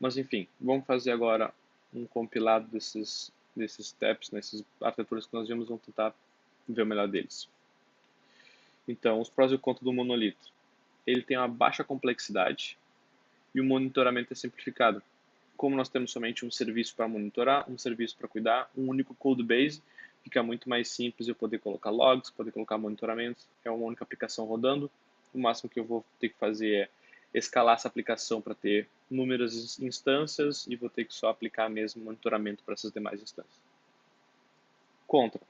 Mas enfim, vamos fazer agora um compilado desses steps, dessas arquiteturas que nós vimos, vamos tentar ver o melhor deles. Então, os prós e contras do monolito. Ele tem uma baixa complexidade e o monitoramento é simplificado. Como nós temos somente um serviço para monitorar, um serviço para cuidar, um único code base, fica muito mais simples eu poder colocar logs, poder colocar monitoramentos, é uma única aplicação rodando. O máximo que eu vou ter que fazer é escalar essa aplicação para ter inúmeras instâncias e vou ter que só aplicar mesmo monitoramento para essas demais instâncias. Contra,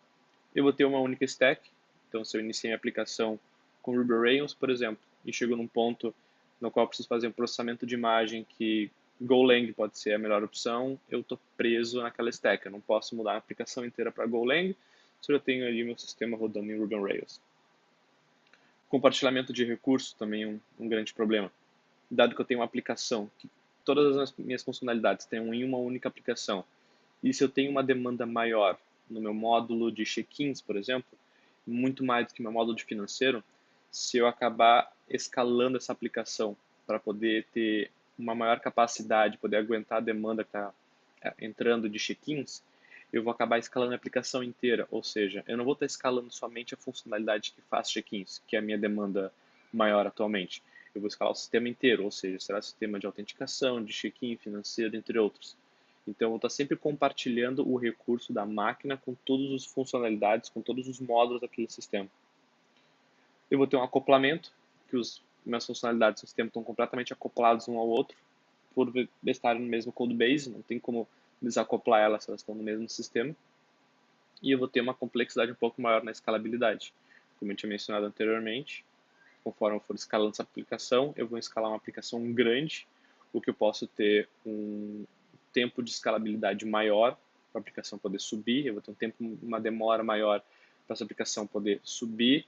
eu vou ter uma única stack, então se eu iniciei minha aplicação com Ruby Rails, por exemplo, e chego num ponto no qual eu preciso fazer um processamento de imagem que Golang pode ser a melhor opção, eu estou preso naquela stack. Eu não posso mudar a aplicação inteira para Golang se eu tenho ali meu sistema rodando em Ruby on Rails. Compartilhamento de recursos também é um grande problema. Dado que eu tenho uma aplicação que todas as minhas funcionalidades estão em uma única aplicação, e se eu tenho uma demanda maior no meu módulo de check-ins, por exemplo, muito mais do que meu módulo de financeiro, se eu acabar escalando essa aplicação para poder ter uma maior capacidade, poder aguentar a demanda que está entrando de check-ins, eu vou acabar escalando a aplicação inteira, ou seja, eu não vou estar escalando somente a funcionalidade que faz check-ins, que é a minha demanda maior atualmente. Eu vou escalar o sistema inteiro, ou seja, será sistema de autenticação, de check-in, financeiro, entre outros. Então, eu vou estar sempre compartilhando o recurso da máquina com todas as funcionalidades, com todos os módulos daquele sistema. Eu vou ter um acoplamento, que as minhas funcionalidades do sistema estão completamente acoplados um ao outro, por estarem no mesmo codebase, não tem como desacoplar elas se elas estão no mesmo sistema. E eu vou ter uma complexidade um pouco maior na escalabilidade. Como eu tinha mencionado anteriormente, conforme eu for escalando essa aplicação, eu vou escalar uma aplicação grande, o que eu posso ter um tempo de escalabilidade maior para a aplicação poder subir, eu vou ter um tempo, uma demora maior para essa aplicação poder subir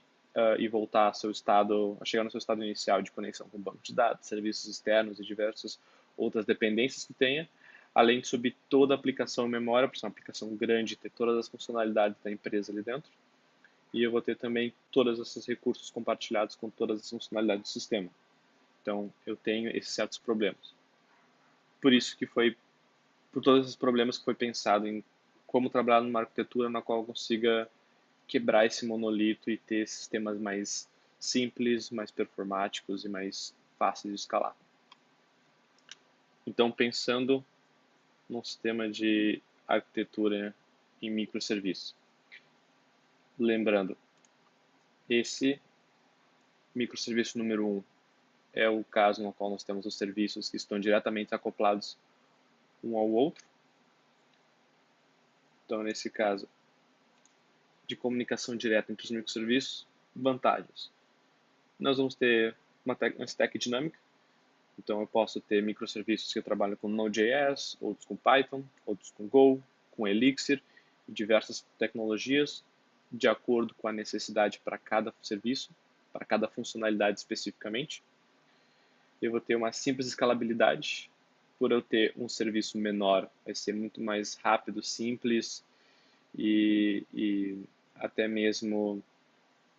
e voltar ao seu estado, a chegar no seu estado inicial de conexão com o banco de dados, serviços externos e diversas outras dependências que tenha, além de subir toda a aplicação em memória, para ser uma aplicação grande, ter todas as funcionalidades da empresa ali dentro, e eu vou ter também todos esses recursos compartilhados com todas as funcionalidades do sistema. Então, eu tenho esses certos problemas. Por isso que foi, por todos esses problemas que foi pensado em como trabalhar numa arquitetura na qual eu consiga quebrar esse monolito e ter sistemas mais simples, mais performáticos e mais fáceis de escalar. Então, pensando num sistema de arquitetura em microserviços. Lembrando, esse microserviço número 1 é o caso no qual nós temos os serviços que estão diretamente acoplados um ao outro. Então, nesse caso, de comunicação direta entre os microserviços, vantagens. Nós vamos ter uma stack dinâmica, então eu posso ter microserviços que trabalham com Node.js, outros com Python, outros com Go, com Elixir, diversas tecnologias, de acordo com a necessidade para cada serviço, para cada funcionalidade especificamente. Eu vou ter uma simples escalabilidade, por eu ter um serviço menor, vai ser muito mais rápido, simples e até mesmo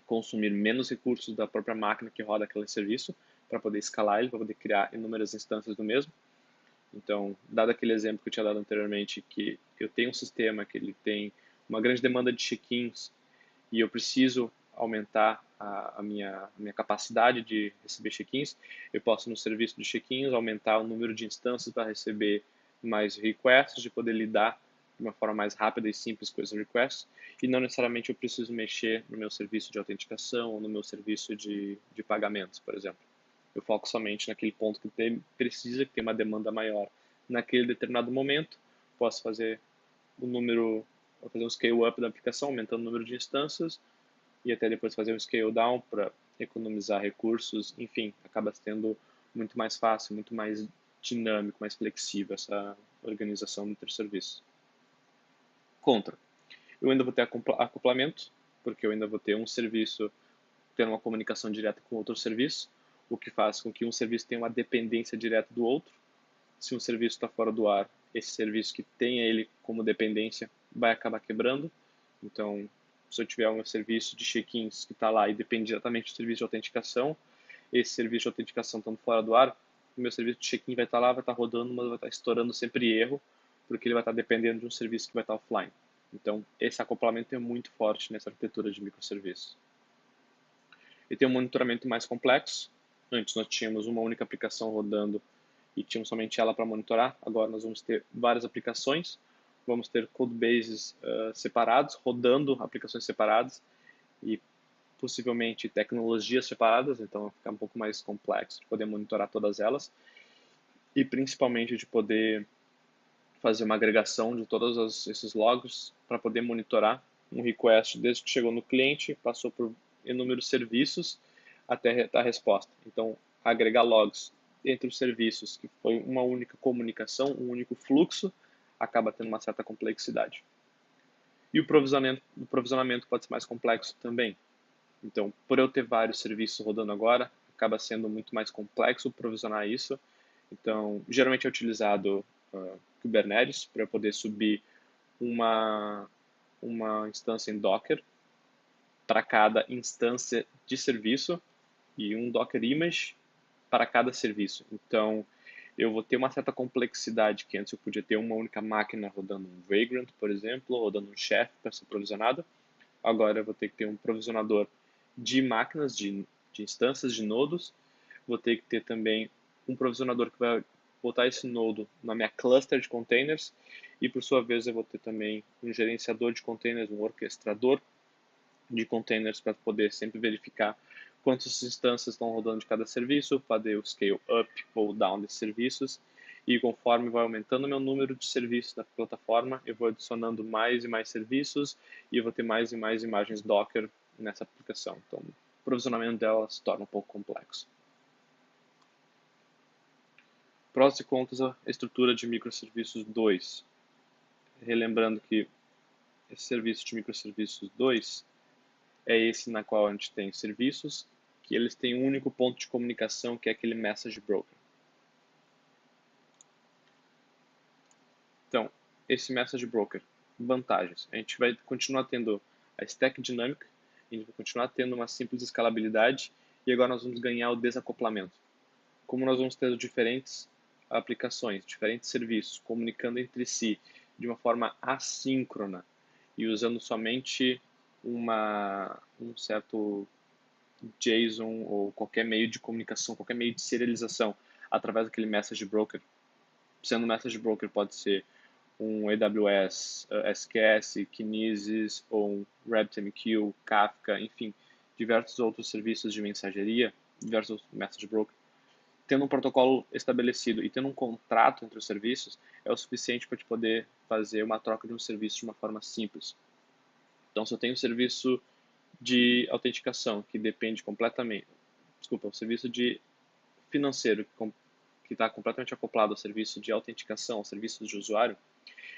consumir menos recursos da própria máquina que roda aquele serviço para poder escalar ele, para poder criar inúmeras instâncias do mesmo. Então, dado aquele exemplo que eu tinha dado anteriormente, que eu tenho um sistema que ele tem uma grande demanda de check-ins e eu preciso aumentar a minha capacidade de receber check-ins, eu posso no serviço de check-ins aumentar o número de instâncias para receber mais requests, de poder lidar de uma forma mais rápida e simples com esses requests, e não necessariamente eu preciso mexer no meu serviço de autenticação ou no meu serviço de pagamentos, por exemplo. Eu foco somente naquele ponto que precisa, que tem uma demanda maior naquele determinado momento, posso fazer fazer um scale up da aplicação, aumentando o número de instâncias, e até depois fazer um scale down para economizar recursos, enfim, acaba sendo muito mais fácil, muito mais dinâmico, mais flexível essa organização entre serviços. Contra, eu ainda vou ter acoplamento, porque eu ainda vou ter um serviço tendo uma comunicação direta com outro serviço, o que faz com que um serviço tenha uma dependência direta do outro. Se um serviço está fora do ar, esse serviço que tem ele como dependência vai acabar quebrando. Então, se eu tiver um serviço de check-ins que está lá e depende diretamente do serviço de autenticação, esse serviço de autenticação estando fora do ar, o meu serviço de check-in vai estar lá, vai estar rodando, mas vai estar estourando sempre erro, porque ele vai estar dependendo de um serviço que vai estar offline. Então, esse acoplamento é muito forte nessa arquitetura de microserviços. E tem um monitoramento mais complexo. Antes nós tínhamos uma única aplicação rodando e tínhamos somente ela para monitorar. Agora nós vamos ter várias aplicações, vamos ter codebases separados, rodando aplicações separadas e possivelmente tecnologias separadas, então vai ficar um pouco mais complexo de poder monitorar todas elas e principalmente de poder fazer uma agregação de todos esses logs para poder monitorar um request desde que chegou no cliente, passou por inúmeros serviços até dar a resposta. Então, agregar logs entre os serviços, que foi uma única comunicação, um único fluxo, acaba tendo uma certa complexidade. E o provisionamento pode ser mais complexo também. Então, por eu ter vários serviços rodando agora, acaba sendo muito mais complexo provisionar isso. Então, geralmente é utilizado Kubernetes para poder subir uma instância em Docker para cada instância de serviço e um Docker Image para cada serviço. Então, eu vou ter uma certa complexidade que antes eu podia ter uma única máquina rodando um Vagrant, por exemplo, rodando um Chef para ser provisionado. Agora eu vou ter que ter um provisionador de máquinas, de instâncias, de nodos. Vou ter que ter também um provisionador que vai botar esse nodo na minha cluster de containers e, por sua vez, eu vou ter também um gerenciador de containers, um orquestrador de containers para poder sempre verificar quantas instâncias estão rodando de cada serviço, fazer o scale up ou down desses serviços. E conforme vai aumentando o meu número de serviços na plataforma, eu vou adicionando mais e mais serviços e eu vou ter mais e mais imagens Docker nessa aplicação. Então, o provisionamento dela se torna um pouco complexo. Prós e contras da estrutura de microserviços 2. Relembrando que esse serviço de microserviços 2 é esse na qual a gente tem serviços que eles têm um único ponto de comunicação, que é aquele message broker. Então, esse message broker, vantagens. A gente vai continuar tendo a stack dinâmica, a gente vai continuar tendo uma simples escalabilidade e agora nós vamos ganhar o desacoplamento. Como nós vamos ter diferentes aplicações, diferentes serviços comunicando entre si de uma forma assíncrona e usando somente um certo JSON ou qualquer meio de comunicação, qualquer meio de serialização através daquele message broker. Sendo message broker pode ser um AWS, SQS, Kinesis ou um RabbitMQ, Kafka, enfim, diversos outros serviços de mensageria, diversos message broker. Tendo um protocolo estabelecido e tendo um contrato entre os serviços, é o suficiente para te poder fazer uma troca de um serviço de uma forma simples. Então, se eu tenho um serviço de autenticação que depende completamente, o serviço de financeiro que está completamente acoplado ao serviço de autenticação, ao serviço de usuário,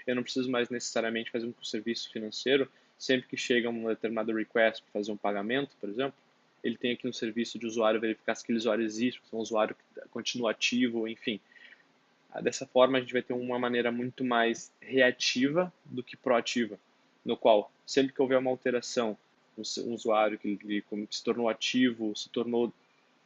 eu não preciso mais necessariamente fazer um serviço financeiro sempre que chega um determinado request para fazer um pagamento, por exemplo, ele tem aqui um serviço de usuário verificar se aquele usuário existe, se é um usuário que continua ativo, enfim. Dessa forma, a gente vai ter uma maneira muito mais reativa do que proativa, no qual, sempre que houver uma alteração, um usuário que se tornou ativo, se tornou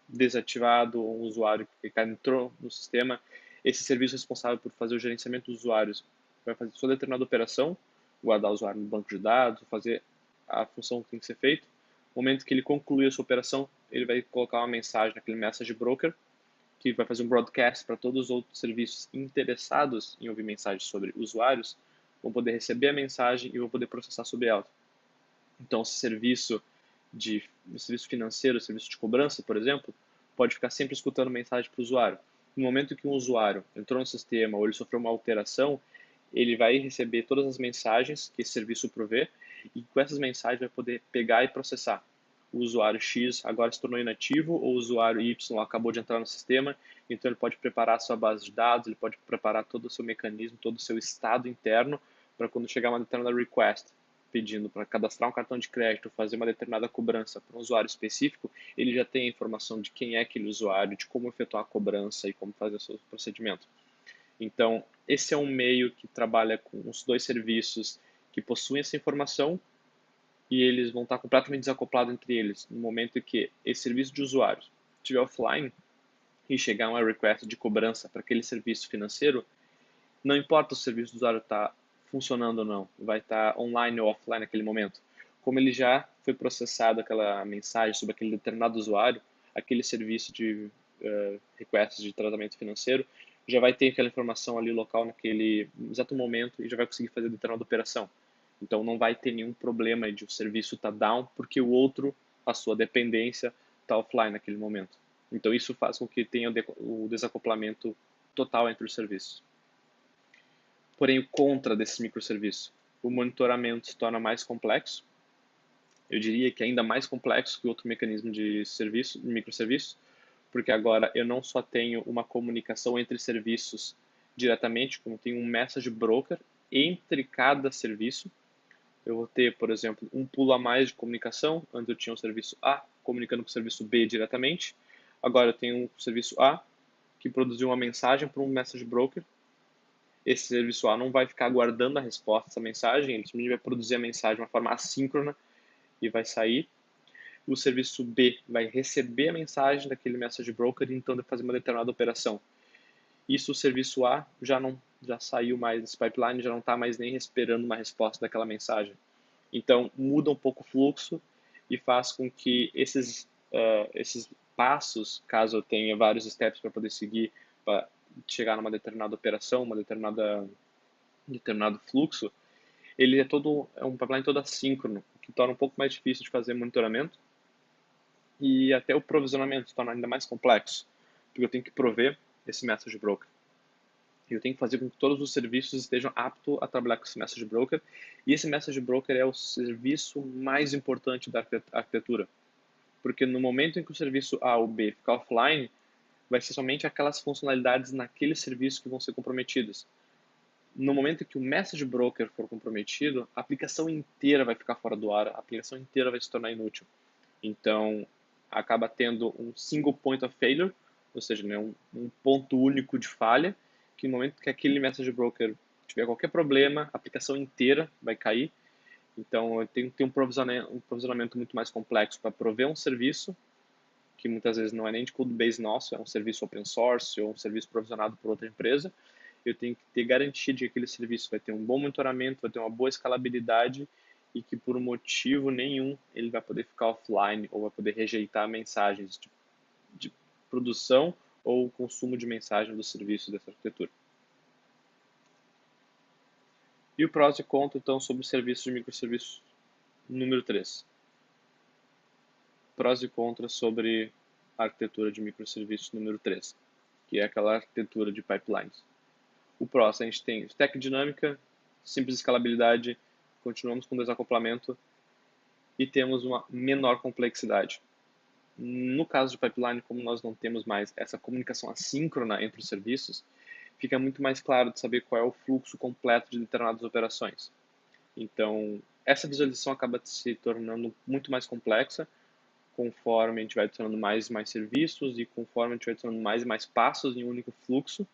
desativado, um usuário que entrou no sistema, esse serviço responsável por fazer o gerenciamento dos usuários vai fazer sua determinada operação, guardar o usuário no banco de dados, fazer a função que tem que ser feita. No momento que ele concluir a sua operação, ele vai colocar uma mensagem naquele message broker, que vai fazer um broadcast para todos os outros serviços interessados em ouvir mensagens sobre usuários, vão poder receber a mensagem e vão poder processar sobre ela. Então, esse serviço financeiro, serviço de cobrança, por exemplo, pode ficar sempre escutando mensagem para o usuário. No momento que um usuário entrou no sistema ou ele sofreu uma alteração, ele vai receber todas as mensagens que esse serviço provê e com essas mensagens vai poder pegar e processar. O usuário X agora se tornou inativo ou o usuário Y acabou de entrar no sistema, então ele pode preparar a sua base de dados, ele pode preparar todo o seu mecanismo, todo o seu estado interno para quando chegar uma determinada request pedindo para cadastrar um cartão de crédito, fazer uma determinada cobrança para um usuário específico, ele já tem a informação de quem é aquele usuário, de como efetuar a cobrança e como fazer o seu procedimento. Então, esse é um meio que trabalha com os dois serviços que possuem essa informação e eles vão estar completamente desacoplados entre eles. No momento em que esse serviço de usuários estiver offline, e chegar uma request de cobrança para aquele serviço financeiro, não importa se o serviço do usuário está funcionando ou não, vai estar online ou offline naquele momento. Como ele já foi processado aquela mensagem sobre aquele determinado usuário, aquele serviço de requests de tratamento financeiro já vai ter aquela informação ali local naquele exato momento e já vai conseguir fazer determinada operação. Então não vai ter nenhum problema de o serviço estar down porque o outro, a sua dependência, está offline naquele momento. Então isso faz com que tenha o desacoplamento total entre os serviços. Porém, o contra desse microserviço, o monitoramento se torna mais complexo. Eu diria que é ainda mais complexo que outro mecanismo de serviço, de microserviço, porque agora eu não só tenho uma comunicação entre serviços diretamente, como tenho um message broker entre cada serviço. Eu vou ter, por exemplo, um pulo a mais de comunicação. Antes eu tinha o serviço A comunicando com o serviço B diretamente. Agora eu tenho o serviço A que produziu uma mensagem para um message broker. Esse serviço A não vai ficar aguardando a resposta dessa mensagem, ele simplesmente vai produzir a mensagem de uma forma assíncrona e vai sair. O serviço B vai receber a mensagem daquele message broker e então vai fazer uma determinada operação. Isso o serviço A já saiu mais desse pipeline, já não está mais nem esperando uma resposta daquela mensagem. Então muda um pouco o fluxo e faz com que esses passos, caso eu tenha vários steps para poder seguir para chegar numa determinada operação, determinado fluxo, ele é um pipeline todo assíncrono, o que torna um pouco mais difícil de fazer monitoramento e até o provisionamento se torna ainda mais complexo, porque eu tenho que prover esse message broker. Eu tenho que fazer com que todos os serviços estejam aptos a trabalhar com esse message broker, e esse message broker é o serviço mais importante da arquitetura, porque no momento em que o serviço A ou B ficar offline, vai ser somente aquelas funcionalidades naquele serviço que vão ser comprometidas. No momento em que o message broker for comprometido, a aplicação inteira vai ficar fora do ar, a aplicação inteira vai se tornar inútil. Então, acaba tendo um single point of failure, ou seja, né, um ponto único de falha, que no momento que aquele message broker tiver qualquer problema, a aplicação inteira vai cair. Então, eu tenho que ter um provisionamento muito mais complexo para prover um serviço, que muitas vezes não é nem de code base nosso, é um serviço open source ou um serviço provisionado por outra empresa. Eu tenho que ter garantia de que aquele serviço vai ter um bom monitoramento, vai ter uma boa escalabilidade e que por motivo nenhum ele vai poder ficar offline ou vai poder rejeitar mensagens de produção ou consumo de mensagem do serviço dessa arquitetura. E o prós e contras, então, sobre o serviço de microserviços número 3. Prós e contras sobre a arquitetura de microserviços número 3, que é aquela arquitetura de pipelines. O prós, a gente tem stack dinâmica, simples escalabilidade, continuamos com desacoplamento e temos uma menor complexidade. No caso de pipeline, como nós não temos mais essa comunicação assíncrona entre os serviços, fica muito mais claro de saber qual é o fluxo completo de determinadas operações. Então, essa visualização acaba se tornando muito mais complexa conforme a gente vai adicionando mais e mais serviços e conforme a gente vai adicionando mais e mais passos em um único fluxo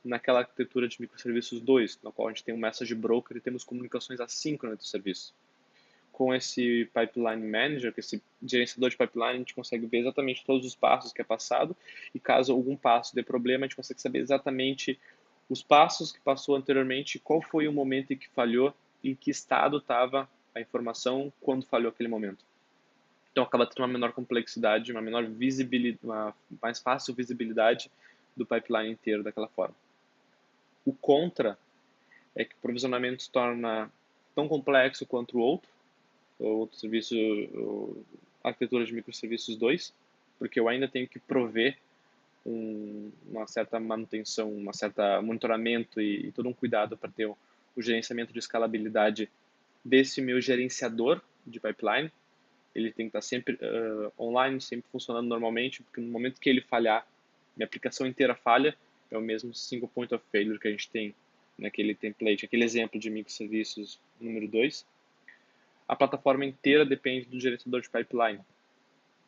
naquela arquitetura de microserviços 2, na qual a gente tem um message broker e temos comunicações assíncronas do serviço. Com esse Pipeline Manager, com esse gerenciador de pipeline, a gente consegue ver exatamente todos os passos que é passado e caso algum passo dê problema, a gente consegue saber exatamente os passos que passou anteriormente, qual foi o momento em que falhou, em que estado estava a informação quando falhou aquele momento. Então acaba tendo uma menor complexidade, uma menor visibilidade, uma mais fácil visibilidade do pipeline inteiro daquela forma. O contra é que o provisionamento se torna tão complexo quanto o outro serviço, a arquitetura de microserviços 2, porque eu ainda tenho que prover uma certa manutenção, uma certa monitoramento e todo um cuidado para ter o gerenciamento de escalabilidade desse meu gerenciador de pipeline. Ele tem que estar sempre online, sempre funcionando normalmente, porque no momento que ele falhar, minha aplicação inteira falha, é o mesmo single point of failure que a gente tem naquele template, aquele exemplo de microserviços número 2. A plataforma inteira depende do gerenciador de pipeline.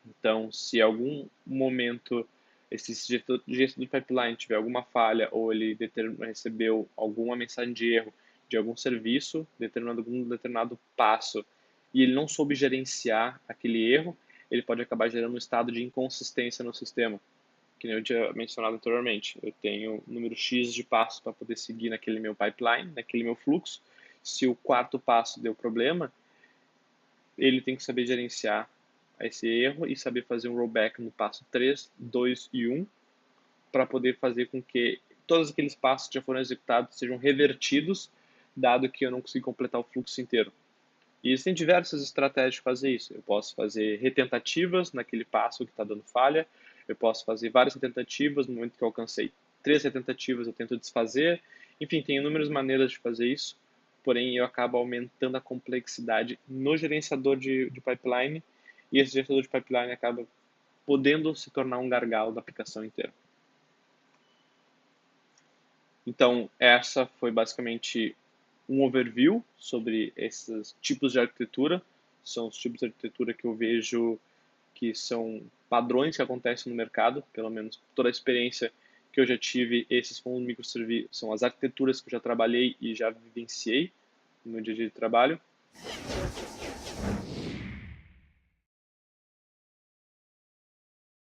Então, se em algum momento esse gerenciador de pipeline tiver alguma falha ou ele recebeu alguma mensagem de erro de algum serviço, determinando algum determinado passo, e ele não soube gerenciar aquele erro, ele pode acabar gerando um estado de inconsistência no sistema. que nem eu tinha mencionado anteriormente. Eu tenho um número X de passos para poder seguir naquele meu pipeline, naquele meu fluxo. Se o quarto passo deu problema, ele tem que saber gerenciar esse erro e saber fazer um rollback no passo 3, 2 e 1 para poder fazer com que todos aqueles passos que já foram executados sejam revertidos, dado que eu não consegui completar o fluxo inteiro. E existem diversas estratégias de fazer isso. Eu posso fazer retentativas naquele passo que está dando falha, eu posso fazer várias retentativas no momento que eu alcancei 3 retentativas, eu tento desfazer. Enfim, tem inúmeras maneiras de fazer isso, porém eu acabo aumentando a complexidade no gerenciador de pipeline e esse gerenciador de pipeline acaba podendo se tornar um gargalo da aplicação inteira. Então, essa foi basicamente um overview sobre esses tipos de arquitetura. São os tipos de arquitetura que eu vejo que são padrões que acontecem no mercado, pelo menos toda a experiência que eu já tive, esses são os microserviços, são as arquiteturas que eu já trabalhei e já vivenciei no meu dia a dia de trabalho.